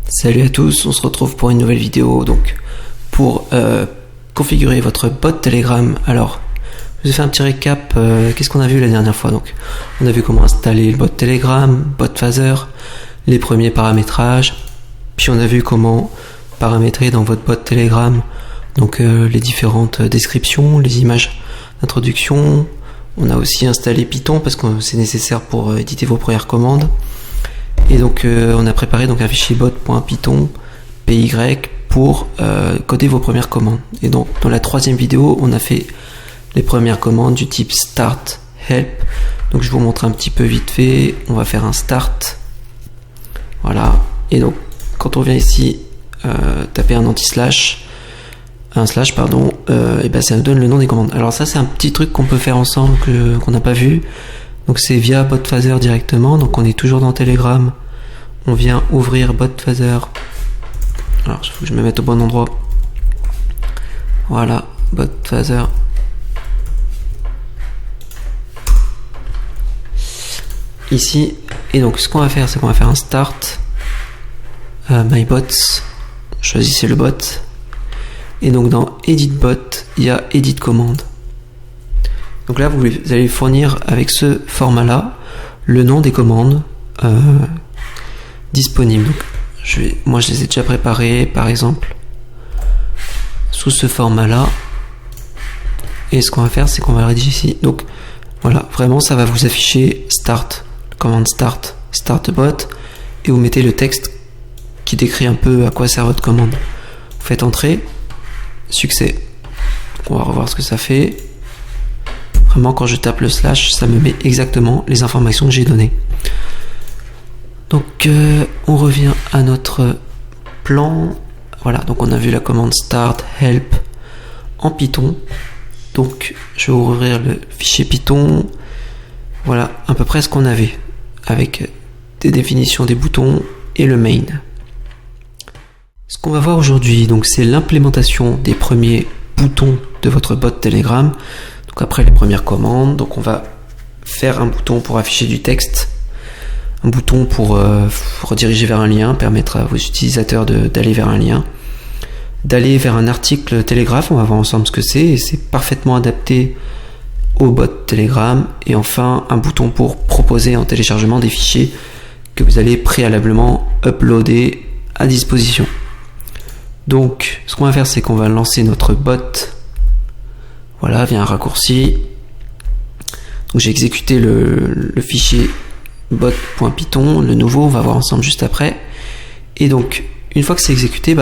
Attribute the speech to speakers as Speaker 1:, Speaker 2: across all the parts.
Speaker 1: Salut à tous, on se retrouve pour une nouvelle vidéo donc pour configurer votre bot Telegram. Alors, je vous ai fait un petit récap, qu'est-ce qu'on a vu la dernière fois. Donc, on a vu comment installer le bot Telegram, bot phaser, les premiers paramétrages, puis on a vu comment paramétrer dans votre bot Telegram donc les différentes descriptions, les images d'introduction. On a aussi installé Python parce que c'est nécessaire pour éditer vos premières commandes. Et donc on a préparé donc un fichier bot.python py pour coder vos premières commandes. Et donc dans la troisième vidéo, on a fait les premières commandes du type start help. Donc je vous montre un petit peu vite fait. On va faire un start. Voilà. Et donc quand on vient ici taper un slash pardon, et ben ça nous donne le nom des commandes. Alors ça c'est un petit truc qu'on peut faire ensemble qu'on n'a pas vu. Donc c'est via bot phaser directement. Donc on est toujours dans Telegram. On vient ouvrir bot phaser. Alors il faut que je me mette au bon endroit. Voilà, bot phaser. Ici. Et donc ce qu'on va faire, c'est qu'on va faire un start. My bots. Choisissez le bot. Et donc dans edit bot, il y a edit commande. Donc là, vous allez fournir avec ce format-là le nom des commandes disponibles. Donc, moi, je les ai déjà préparées, par exemple, sous ce format-là. Et ce qu'on va faire, c'est qu'on va le rédiger ici. Donc, voilà, vraiment, ça va vous afficher start, commande start, start bot, et vous mettez le texte qui décrit un peu à quoi sert votre commande. Vous faites entrer, succès. Donc, on va revoir ce que ça fait. Vraiment, quand je tape le slash, ça me met exactement les informations que j'ai données. Donc, on revient à notre plan. Voilà, donc on a vu la commande start help en Python. Donc, je vais ouvrir le fichier Python. Voilà, à peu près ce qu'on avait, avec des définitions des boutons et le main. Ce qu'on va voir aujourd'hui, donc, c'est l'implémentation des premiers boutons de votre bot Telegram. Donc après les premières commandes, donc on va faire un bouton pour afficher du texte, un bouton pour rediriger vers un lien, permettre à vos utilisateurs d'aller vers un lien, d'aller vers un article Telegraph, on va voir ensemble ce que c'est, et c'est parfaitement adapté au bot Telegram, et enfin un bouton pour proposer en téléchargement des fichiers que vous allez préalablement uploader à disposition. Donc ce qu'on va faire, c'est qu'on va lancer notre bot. Voilà, via un raccourci. Donc j'ai exécuté le fichier bot.python, le nouveau, on va voir ensemble juste après. Et donc, une fois que c'est exécuté,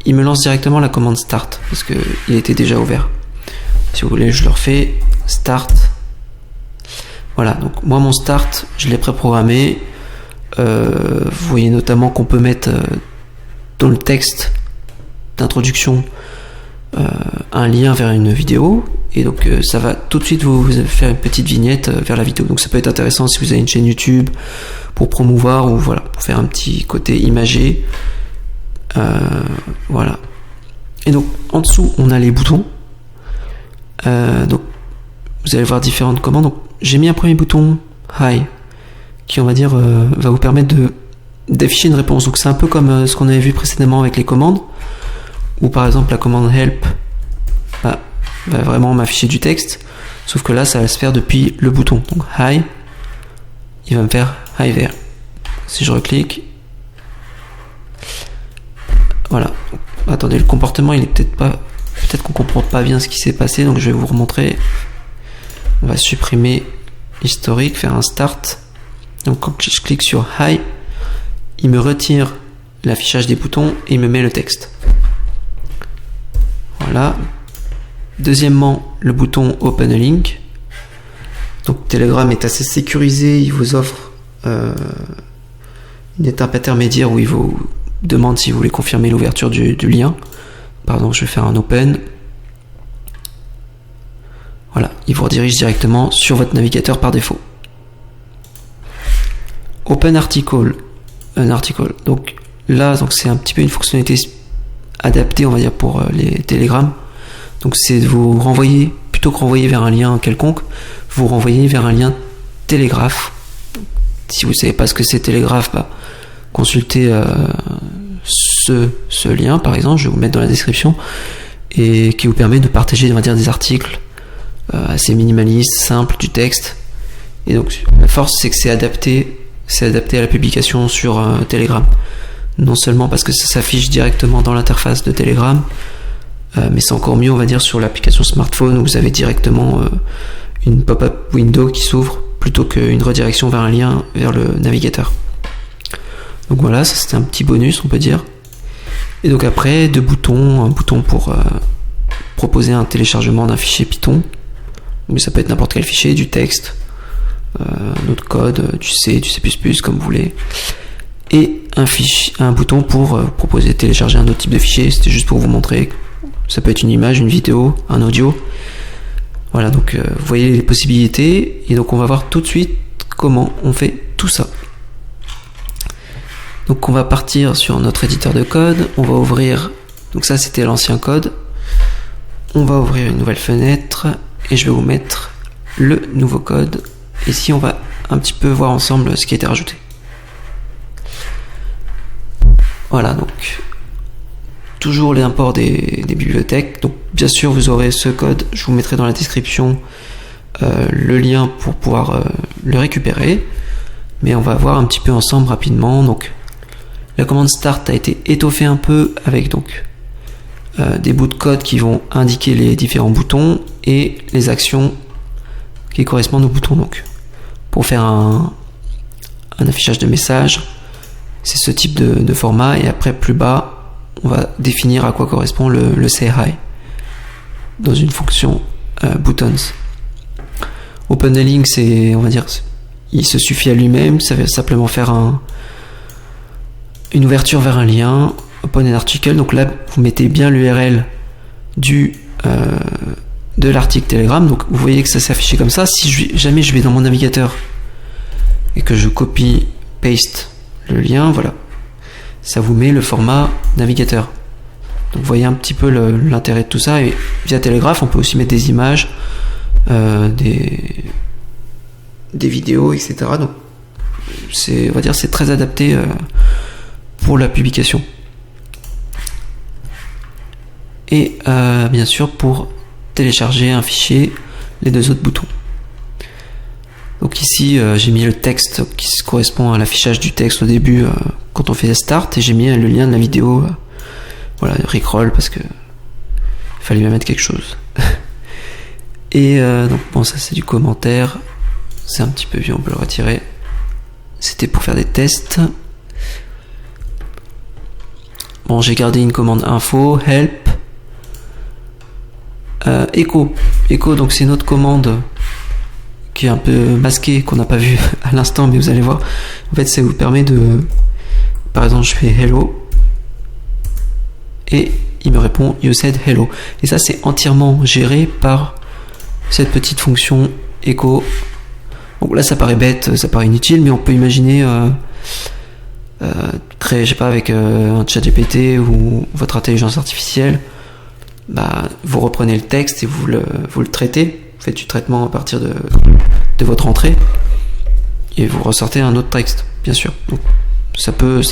Speaker 1: il me lance directement la commande start, parce qu'il était déjà ouvert. Si vous voulez, je le refais, start. Voilà, donc moi mon start, je l'ai préprogrammé. Vous voyez notamment qu'on peut mettre dans le texte d'introduction un lien vers une vidéo, et donc ça va tout de suite vous faire une petite vignette vers la vidéo. Donc ça peut être intéressant si vous avez une chaîne YouTube pour promouvoir, ou voilà, pour faire un petit côté imagé. Voilà. Et donc en dessous on a les boutons. Donc vous allez voir différentes commandes. Donc j'ai mis un premier bouton hi qui, on va dire, va vous permettre d'afficher une réponse. Donc c'est un peu comme ce qu'on avait vu précédemment avec les commandes, ou par exemple la commande help va vraiment m'afficher du texte, sauf que là ça va se faire depuis le bouton. Donc hi, il va me faire hi there. Si je reclique, voilà. Attendez, le comportement il est peut-être qu'on comprend pas bien ce qui s'est passé, donc je vais vous remontrer. On va supprimer l'historique, faire un start. Donc quand je clique sur hi, il me retire l'affichage des boutons et il me met le texte. Voilà. Deuxièmement, le bouton Open a Link. Donc Telegram est assez sécurisé, il vous offre une étape intermédiaire où il vous demande si vous voulez confirmer l'ouverture du lien. Pardon, je vais faire un Open. Voilà, il vous redirige directement sur votre navigateur par défaut. Open Article, un article. Donc là, c'est un petit peu une fonctionnalité adaptée, on va dire, pour les Telegram. Donc c'est de vous renvoyer, plutôt que renvoyer vers un lien quelconque, vous renvoyez vers un lien Telegraph. Si vous ne savez pas ce que c'est Telegraph, consultez ce lien, par exemple, je vais vous mettre dans la description, et qui vous permet de partager, on va dire, des articles assez minimalistes, simples, du texte. Et donc la force, c'est que c'est adapté à la publication sur Telegram. Non seulement parce que ça s'affiche directement dans l'interface de Telegram, mais c'est encore mieux, on va dire, sur l'application smartphone où vous avez directement une pop-up window qui s'ouvre plutôt qu'une redirection vers un lien vers le navigateur. Donc voilà, ça c'était un petit bonus, on peut dire. Et donc après, un bouton pour proposer un téléchargement d'un fichier Python. Mais ça peut être n'importe quel fichier, du texte, un autre code, du C, du C++, comme vous voulez. Et un bouton pour proposer de télécharger un autre type de fichier. C'était juste pour vous montrer. Ça peut être une image, une vidéo, un audio. Voilà, donc vous voyez les possibilités. Et donc on va voir tout de suite comment on fait tout ça. Donc on va partir sur notre éditeur de code. On va ouvrir, donc ça c'était l'ancien code. On va ouvrir une nouvelle fenêtre. Et je vais vous mettre le nouveau code. Ici on va un petit peu voir ensemble ce qui a été rajouté. Voilà, donc toujours les imports des bibliothèques. Donc bien sûr vous aurez ce code, je vous mettrai dans la description le lien pour pouvoir le récupérer. Mais on va voir un petit peu ensemble rapidement. Donc la commande start a été étoffée un peu avec donc des bouts de code qui vont indiquer les différents boutons et les actions qui correspondent aux boutons. Donc pour faire un affichage de message, c'est ce type de format, et après plus bas on va définir à quoi correspond le say hi dans une fonction buttons. OpenLink, c'est, on va dire, il se suffit à lui-même, ça va simplement faire une ouverture vers un lien. Open an article, donc là vous mettez bien l'URL de l'article Telegram. Donc vous voyez que ça s'est affiché comme ça. Si jamais je vais dans mon navigateur et que je copie paste le lien, voilà, ça vous met le format navigateur. Donc vous voyez un petit peu l'intérêt de tout ça. Et via Telegraph on peut aussi mettre des images, des vidéos, etc. Donc on va dire c'est très adapté pour la publication. Et bien sûr pour télécharger un fichier, les deux autres boutons. Donc ici j'ai mis le texte qui correspond à l'affichage du texte au début quand on fait start, et j'ai mis le lien de la vidéo, voilà, Rickroll, parce que il fallait bien mettre quelque chose. Et donc bon, ça c'est du commentaire, c'est un petit peu vieux, on peut le retirer. C'était pour faire des tests. Bon, j'ai gardé une commande info, help, echo, donc c'est une autre commande qui est un peu masquée, qu'on n'a pas vu à l'instant, mais vous allez voir. En fait, ça vous permet de, par exemple, je fais hello et il me répond you said hello, et ça c'est entièrement géré par cette petite fonction echo. Donc là ça paraît bête, ça paraît inutile, mais on peut imaginer créer, je sais pas, avec un chat GPT ou votre intelligence artificielle, bah, vous reprenez le texte et vous le traitez, vous faites du traitement à partir de votre entrée et vous ressortez un autre texte, bien sûr. Donc, ça peut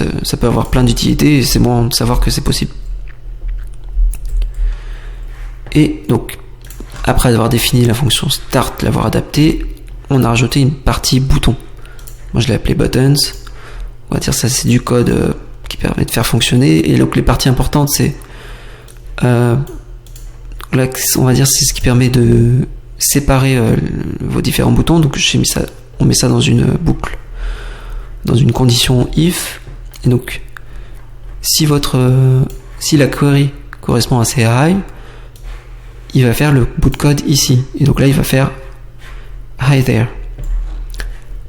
Speaker 1: avoir plein d'utilités, et c'est bon de savoir que c'est possible. Et donc après avoir défini la fonction start, l'avoir adaptée, on a rajouté une partie bouton. Moi je l'ai appelé buttons. On va dire ça c'est du code qui permet de faire fonctionner. Et donc les parties importantes, c'est là, on va dire c'est ce qui permet de séparer vos différents boutons. Donc on met ça dans une boucle, dans une condition if. Et donc si la query correspond à CI, il va faire le bout de code ici. Et donc là il va faire hi there.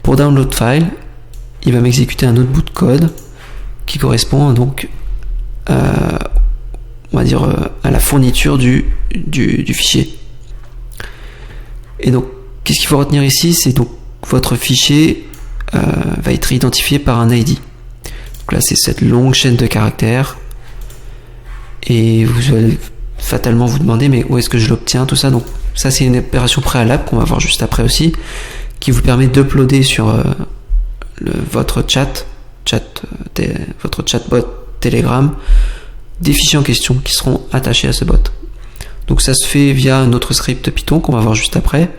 Speaker 1: Pour download file, il va m'exécuter un autre bout de code qui correspond donc on va dire à la fourniture du fichier. Et donc qu'est-ce qu'il faut retenir ici, c'est donc votre fichier va être identifié par un ID. Donc là c'est cette longue chaîne de caractères, et vous allez fatalement vous demander mais où est-ce que je l'obtiens, tout ça. Donc ça c'est une opération préalable qu'on va voir juste après aussi, qui vous permet d'uploader sur votre chatbot Telegram des fichiers en question qui seront attachés à ce bot. Donc ça se fait via notre script Python qu'on va voir juste après.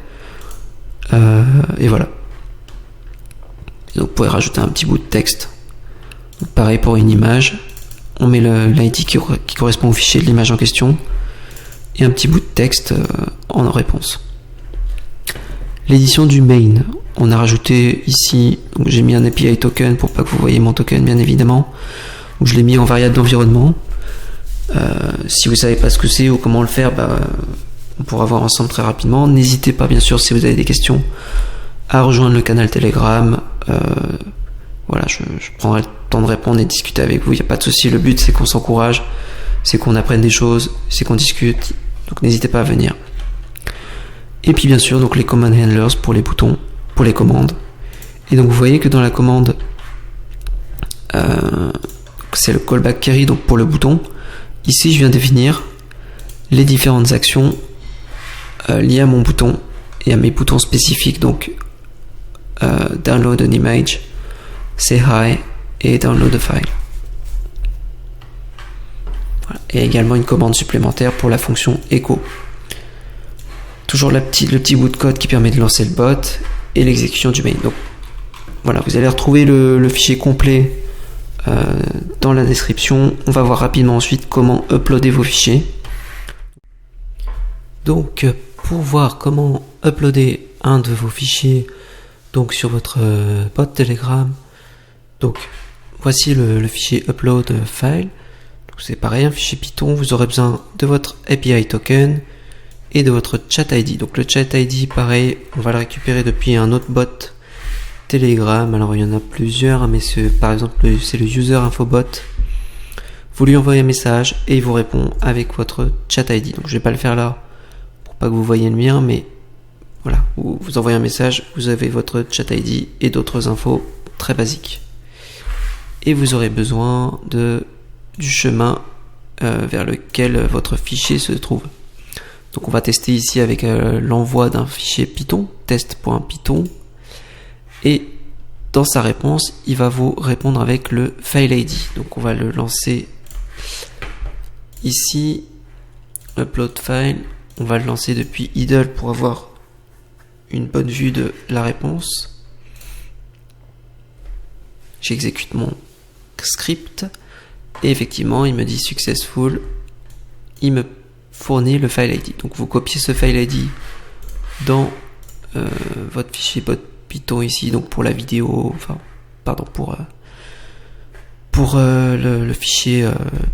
Speaker 1: Et voilà. Donc vous pouvez rajouter un petit bout de texte. Donc, pareil pour une image. On met l'ID qui correspond au fichier de l'image en question. Et un petit bout de texte en réponse. L'édition du main. On a rajouté ici, donc j'ai mis un API token pour pas que vous voyez mon token bien évidemment. Donc je l'ai mis en variable d'environnement. Si vous savez pas ce que c'est ou comment le faire, on pourra voir ensemble très rapidement. N'hésitez pas bien sûr si vous avez des questions à rejoindre le canal Telegram. Voilà, je prendrai le temps de répondre et de discuter avec vous, il n'y a pas de souci. Le but c'est qu'on s'encourage, c'est qu'on apprenne des choses, c'est qu'on discute, donc n'hésitez pas à venir. Et puis bien sûr donc les command handlers pour les boutons, pour les commandes. Et donc vous voyez que dans la commande c'est le callback query donc pour le bouton. Ici je viens définir les différentes actions liées à mon bouton et à mes boutons spécifiques, donc download an image, say hi et download a file. Voilà. Et également une commande supplémentaire pour la fonction echo. Toujours le petit bout de code qui permet de lancer le bot et l'exécution du main. Donc voilà, vous allez retrouver le fichier complet dans la description. On va voir rapidement ensuite comment uploader vos fichiers. Donc pour voir comment uploader un de vos fichiers donc sur votre bot Telegram, donc voici le fichier upload file. C'est pareil, un fichier Python. Vous aurez besoin de votre API token et de votre chat ID. Donc le chat ID, pareil, on va le récupérer depuis un autre bot Telegram. Alors il y en a plusieurs, mais par exemple c'est le user info bot. Vous lui envoyez un message et il vous répond avec votre chat ID. Donc je vais pas le faire là pour pas que vous voyez le mien, mais voilà, vous envoyez un message, vous avez votre chat ID et d'autres infos très basiques. Et vous aurez besoin du chemin vers lequel votre fichier se trouve. Donc on va tester ici avec l'envoi d'un fichier Python, test.python, et dans sa réponse, il va vous répondre avec le file ID. Donc on va le lancer ici, upload file, on va le lancer depuis idle pour avoir une bonne vue de la réponse. J'exécute mon script et effectivement il me dit successful, il me fournit le file ID. Donc vous copiez ce file ID dans votre fichier Python ici, donc pour la vidéo, enfin pardon, pour le fichier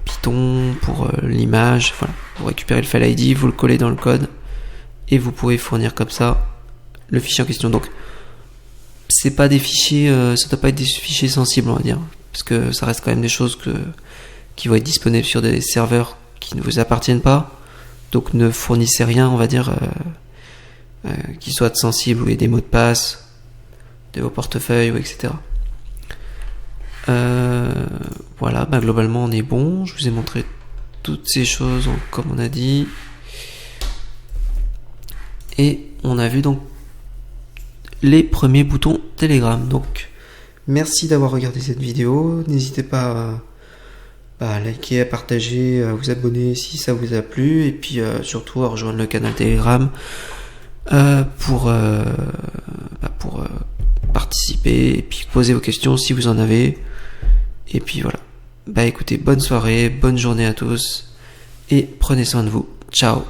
Speaker 1: Python, pour l'image, voilà. Vous récupérez le file ID, vous le collez dans le code et vous pouvez fournir comme ça le fichier en question. Donc c'est pas des fichiers, ça doit pas être des fichiers sensibles, on va dire, parce que ça reste quand même des choses qui vont être disponibles sur des serveurs qui ne vous appartiennent pas. Donc ne fournissez rien, on va dire, qui soit sensible, ou des mots de passe de vos portefeuilles, ou etc. Voilà, globalement on est bon. Je vous ai montré toutes ces choses comme on a dit. Et on a vu donc les premiers boutons Telegram. Donc merci d'avoir regardé cette vidéo. N'hésitez pas à liker, à partager, à vous abonner si ça vous a plu, et puis surtout à rejoindre le canal Telegram pour participer et puis poser vos questions si vous en avez. Et puis voilà. Écoutez, bonne soirée, bonne journée à tous et prenez soin de vous. Ciao.